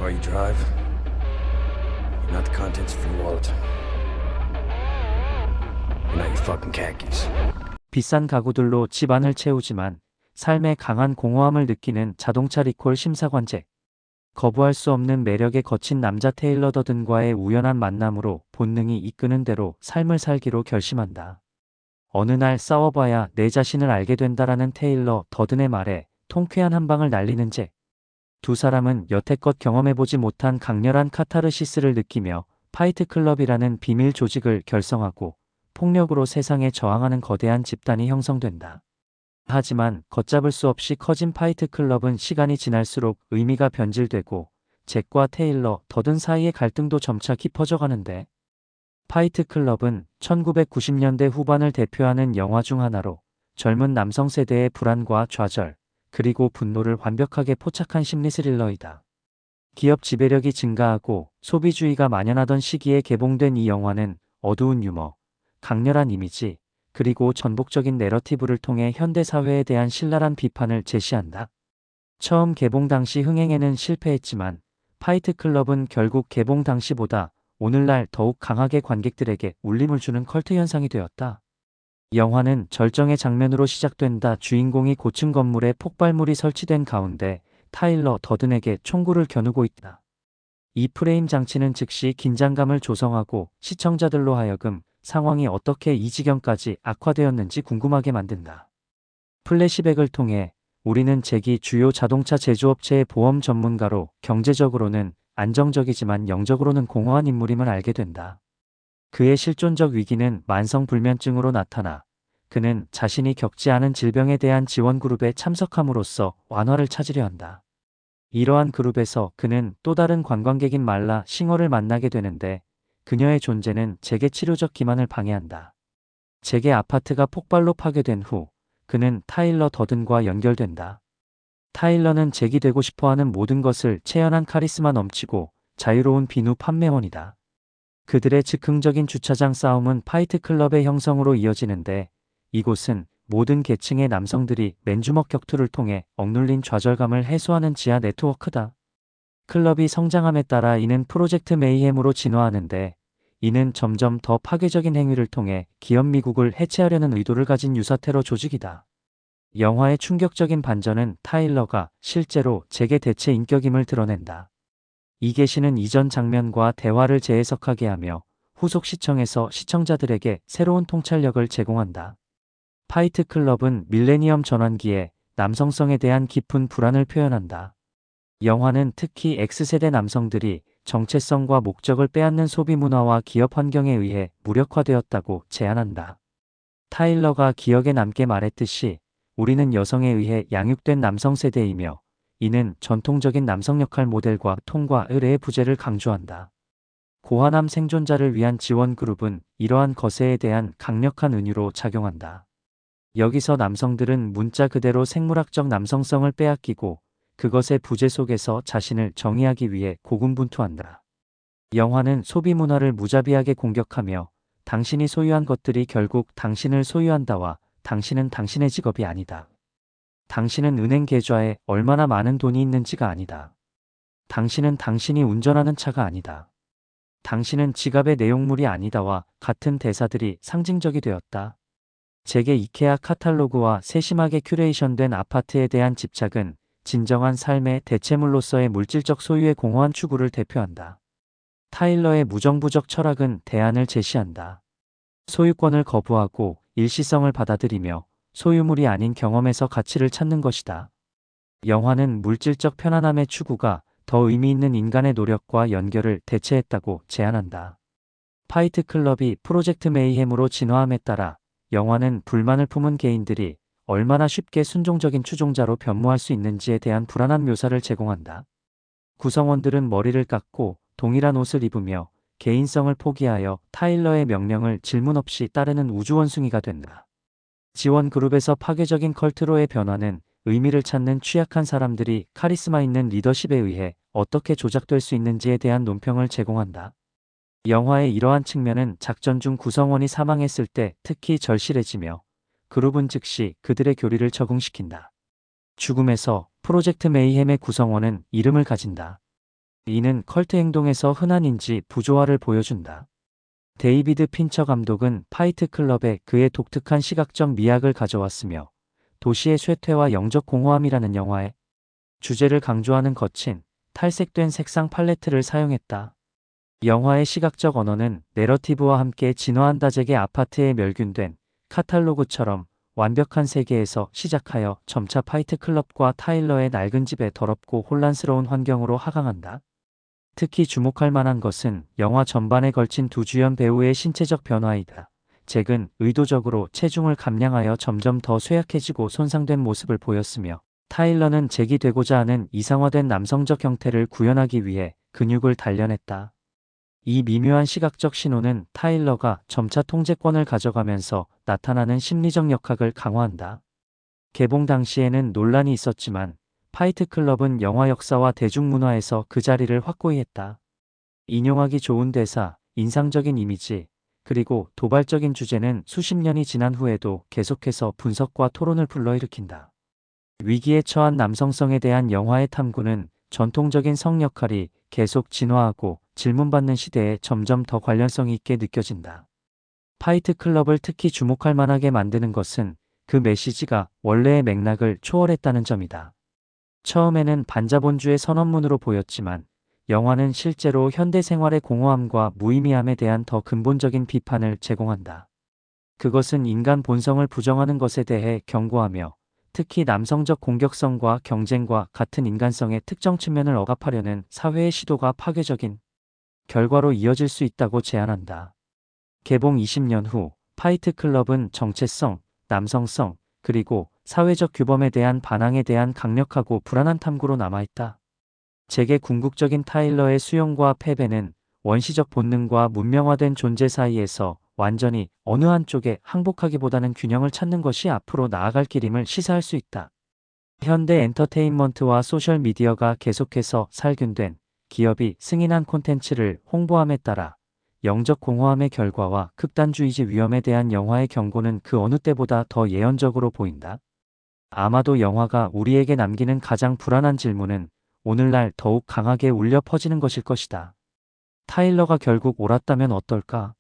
car you drive, you're not the contents of your wallet. You're not your fucking khakis. 비싼 가구들로 집안을 채우지만 삶의 강한 공허함을 느끼는 자동차 리콜 심사관제. 거부할 수 없는 매력에 거친 남자 테일러 더든과의 우연한 만남으로 본능이 이끄는 대로 삶을 살기로 결심한다. 어느 날 싸워봐야 내 자신을 알게 된다라는 테일러 더든의 말에 통쾌한 한 방을 날리는 잭. 두 사람은 여태껏 경험해보지 못한 강렬한 카타르시스를 느끼며 파이트 클럽이라는 비밀 조직을 결성하고 폭력으로 세상에 저항하는 거대한 집단이 형성된다. 하지만 걷잡을 수 없이 커진 파이트 클럽은 시간이 지날수록 의미가 변질되고 잭과 테일러 더든 사이의 갈등도 점차 깊어져 가는데, 파이트 클럽은 1990년대 후반을 대표하는 영화 중 하나로 젊은 남성 세대의 불안과 좌절, 그리고 분노를 완벽하게 포착한 심리 스릴러이다. 기업 지배력이 증가하고 소비주의가 만연하던 시기에 개봉된 이 영화는 어두운 유머, 강렬한 이미지, 그리고 전복적인 내러티브를 통해 현대사회에 대한 신랄한 비판을 제시한다. 처음 개봉 당시 흥행에는 실패했지만 파이트 클럽은 결국 개봉 당시보다 오늘날 더욱 강하게 관객들에게 울림을 주는 컬트 현상이 되었다. 영화는 절정의 장면으로 시작된다. 주인공이 고층 건물에 폭발물이 설치된 가운데 타일러 더든에게 총구를 겨누고 있다. 이 프레임 장치는 즉시 긴장감을 조성하고 시청자들로 하여금 상황이 어떻게 이 지경까지 악화되었는지 궁금하게 만든다. 플래시백을 통해 우리는 잭이 주요 자동차 제조업체의 보험 전문가로 경제적으로는 안정적이지만 영적으로는 공허한 인물임을 알게 된다. 그의 실존적 위기는 만성불면증으로 나타나 그는 자신이 겪지 않은 질병에 대한 지원 그룹에 참석함으로써 완화를 찾으려 한다. 이러한 그룹에서 그는 또 다른 관광객인 말라 싱어를 만나게 되는데, 그녀의 존재는 잭의 치료적 기만을 방해한다. 잭의 아파트가 폭발로 파괴된 후 그는 타일러 더든과 연결된다. 타일러는 잭이 되고 싶어하는 모든 것을 체현한 카리스마 넘치고 자유로운 비누 판매원이다. 그들의 즉흥적인 주차장 싸움은 파이트 클럽의 형성으로 이어지는데, 이곳은 모든 계층의 남성들이 맨주먹 격투를 통해 억눌린 좌절감을 해소하는 지하 네트워크다. 클럽이 성장함에 따라 이는 프로젝트 메이햄으로 진화하는데, 이는 점점 더 파괴적인 행위를 통해 기업 미국을 해체하려는 의도를 가진 유사 테러 조직이다. 영화의 충격적인 반전은 타일러가 실제로 잭의 대체 인격임을 드러낸다. 이 계시는 이전 장면과 대화를 재해석하게 하며 후속 시청에서 시청자들에게 새로운 통찰력을 제공한다. 파이트 클럽은 밀레니엄 전환기에 남성성에 대한 깊은 불안을 표현한다. 영화는 특히 X세대 남성들이 정체성과 목적을 빼앗는 소비 문화와 기업 환경에 의해 무력화되었다고 제안한다. 타일러가 기억에 남게 말했듯이 우리는 여성에 의해 양육된 남성 세대이며, 이는 전통적인 남성 역할 모델과 통과 의뢰의 부재를 강조한다. 고환암 생존자를 위한 지원 그룹은 이러한 거세에 대한 강력한 은유로 작용한다. 여기서 남성들은 문자 그대로 생물학적 남성성을 빼앗기고 그것의 부재 속에서 자신을 정의하기 위해 고군분투한다. 영화는 소비 문화를 무자비하게 공격하며 당신이 소유한 것들이 결국 당신을 소유한다와 당신은 당신의 직업이 아니다. 당신은 은행 계좌에 얼마나 많은 돈이 있는지가 아니다. 당신은 당신이 운전하는 차가 아니다. 당신은 지갑의 내용물이 아니다와 같은 대사들이 상징적이 되었다. 잭의 이케아 카탈로그와 세심하게 큐레이션된 아파트에 대한 집착은 진정한 삶의 대체물로서의 물질적 소유의 공허한 추구를 대표한다. 타일러의 무정부적 철학은 대안을 제시한다. 소유권을 거부하고 일시성을 받아들이며 소유물이 아닌 경험에서 가치를 찾는 것이다. 영화는 물질적 편안함의 추구가 더 의미 있는 인간의 노력과 연결을 대체했다고 제안한다. 파이트 클럽이 프로젝트 메이햄으로 진화함에 따라 영화는 불만을 품은 개인들이 얼마나 쉽게 순종적인 추종자로 변모할 수 있는지에 대한 불안한 묘사를 제공한다. 구성원들은 머리를 깎고 동일한 옷을 입으며 개인성을 포기하여 타일러의 명령을 질문 없이 따르는 우주원숭이가 된다. 지원 그룹에서 파괴적인 컬트로의 변화는 의미를 찾는 취약한 사람들이 카리스마 있는 리더십에 의해 어떻게 조작될 수 있는지에 대한 논평을 제공한다. 영화의 이러한 측면은 작전 중 구성원이 사망했을 때 특히 절실해지며, 그룹은 즉시 그들의 교리를 적응시킨다. 죽음에서 프로젝트 메이햄의 구성원은 이름을 가진다. 이는 컬트 행동에서 흔한 인지 부조화를 보여준다. 데이비드 핀처 감독은 파이트 클럽에 그의 독특한 시각적 미학을 가져왔으며 도시의 쇠퇴와 영적 공허함이라는 영화의 주제를 강조하는 거친 탈색된 색상 팔레트를 사용했다. 영화의 시각적 언어는 내러티브와 함께 진화한 다잭의 아파트에 멸균된 카탈로그처럼 완벽한 세계에서 시작하여 점차 파이트 클럽과 타일러의 낡은 집의 더럽고 혼란스러운 환경으로 하강한다. 특히 주목할 만한 것은 영화 전반에 걸친 두 주연 배우의 신체적 변화이다. 잭은 의도적으로 체중을 감량하여 점점 더 쇠약해지고 손상된 모습을 보였으며 타일러는 잭이 되고자 하는 이상화된 남성적 형태를 구현하기 위해 근육을 단련했다. 이 미묘한 시각적 신호는 타일러가 점차 통제권을 가져가면서 나타나는 심리적 역학을 강화한다. 개봉 당시에는 논란이 있었지만 파이트 클럽은 영화 역사와 대중문화에서 그 자리를 확고히 했다. 인용하기 좋은 대사, 인상적인 이미지, 그리고 도발적인 주제는 수십 년이 지난 후에도 계속해서 분석과 토론을 불러일으킨다. 위기에 처한 남성성에 대한 영화의 탐구는 전통적인 성 역할이 계속 진화하고 질문받는 시대에 점점 더 관련성이 있게 느껴진다. 파이트 클럽을 특히 주목할 만하게 만드는 것은 그 메시지가 원래의 맥락을 초월했다는 점이다. 처음에는 반자본주의 선언문으로 보였지만 영화는 실제로 현대 생활의 공허함과 무의미함에 대한 더 근본적인 비판을 제공한다. 그것은 인간 본성을 부정하는 것에 대해 경고하며 특히 남성적 공격성과 경쟁과 같은 인간성의 특정 측면을 억압하려는 사회의 시도가 파괴적인 결과로 이어질 수 있다고 제안한다. 개봉 20년 후 파이트 클럽은 정체성, 남성성, 그리고 사회적 규범에 대한 반항에 대한 강력하고 불안한 탐구로 남아있다. 잭의 궁극적인 타일러의 수용과 패배는 원시적 본능과 문명화된 존재 사이에서 완전히 어느 한쪽에 항복하기보다는 균형을 찾는 것이 앞으로 나아갈 길임을 시사할 수 있다. 현대 엔터테인먼트와 소셜미디어가 계속해서 살균된 기업이 승인한 콘텐츠를 홍보함에 따라 영적 공허함의 결과와 극단주의적 위험에 대한 영화의 경고는 그 어느 때보다 더 예언적으로 보인다. 아마도 영화가 우리에게 남기는 가장 불안한 질문은 오늘날 더욱 강하게 울려 퍼지는 것일 것이다. 타일러가 결국 옳았다면 어떨까?